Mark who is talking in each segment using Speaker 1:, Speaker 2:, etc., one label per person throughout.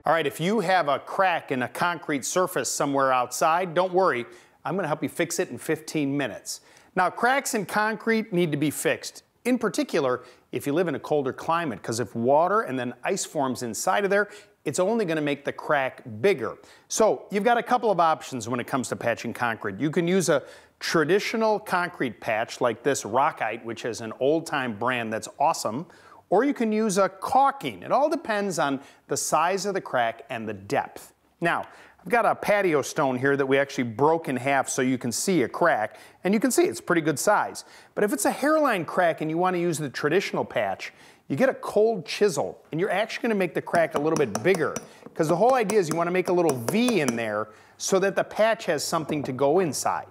Speaker 1: All right, if you have a crack in a concrete surface somewhere outside, don't worry. I'm gonna help you fix it in 15 minutes. Now, cracks in concrete need to be fixed. In particular, if you live in a colder climate, because if water and then ice forms inside of there, it's only gonna make the crack bigger. So you've got a couple of options when it comes to patching concrete. You can use a traditional concrete patch like this Rockite, which is an old-time brand that's awesome, or you can use a caulking. It all depends on the size of the crack and the depth. Now, I've got a patio stone here that we actually broke in half so you can see a crack, and you can see it's pretty good size. But if it's a hairline crack and you want to use the traditional patch, you get a cold chisel, and you're actually going to make the crack a little bit bigger, because the whole idea is you want to make a little V in there so that the patch has something to go inside.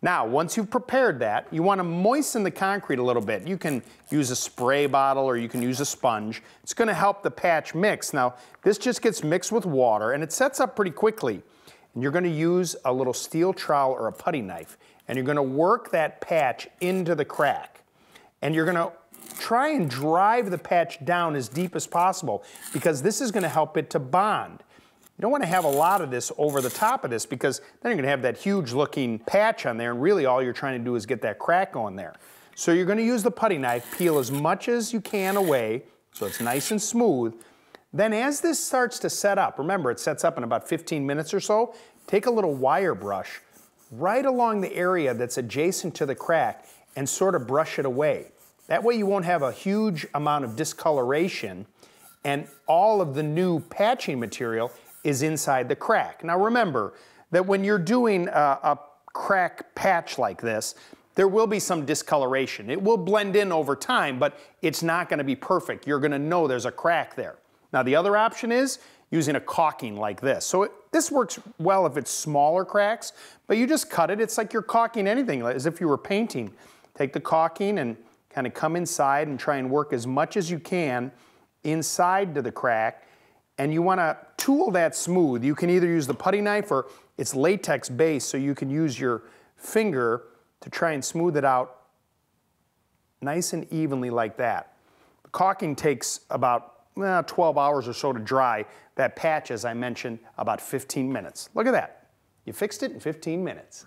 Speaker 1: Now, once you've prepared that, you want to moisten the concrete a little bit. You can use a spray bottle or you can use a sponge. It's going to help the patch mix. Now, this just gets mixed with water and it sets up pretty quickly. And you're going to use a little steel trowel or a putty knife and you're going to work that patch into the crack. And you're going to try and drive the patch down as deep as possible because this is going to help it to bond. You don't want to have a lot of this over the top of this because then you're going to have that huge looking patch on there and really all you're trying to do is get that crack on there. So you're going to use the putty knife, peel as much as you can away so it's nice and smooth. Then as this starts to set up, remember it sets up in about 15 minutes or so, take a little wire brush right along the area that's adjacent to the crack and sort of brush it away. That way you won't have a huge amount of discoloration and all of the new patching material is inside the crack. Now remember that when you're doing a crack patch like this, there will be some discoloration. It will blend in over time, but it's not gonna be perfect. You're gonna know there's a crack there. Now the other option is using a caulking like this. So this works well if it's smaller cracks, but you just cut it. It's like you're caulking anything, as if you were painting. Take the caulking and kind of come inside and try and work as much as you can inside to the crack. And you want to tool that smooth. You can either use the putty knife or it's latex based, so you can use your finger to try and smooth it out nice and evenly like that. The caulking takes about 12 hours or so to dry. That patch, as I mentioned, about 15 minutes. Look at that. You fixed it in 15 minutes.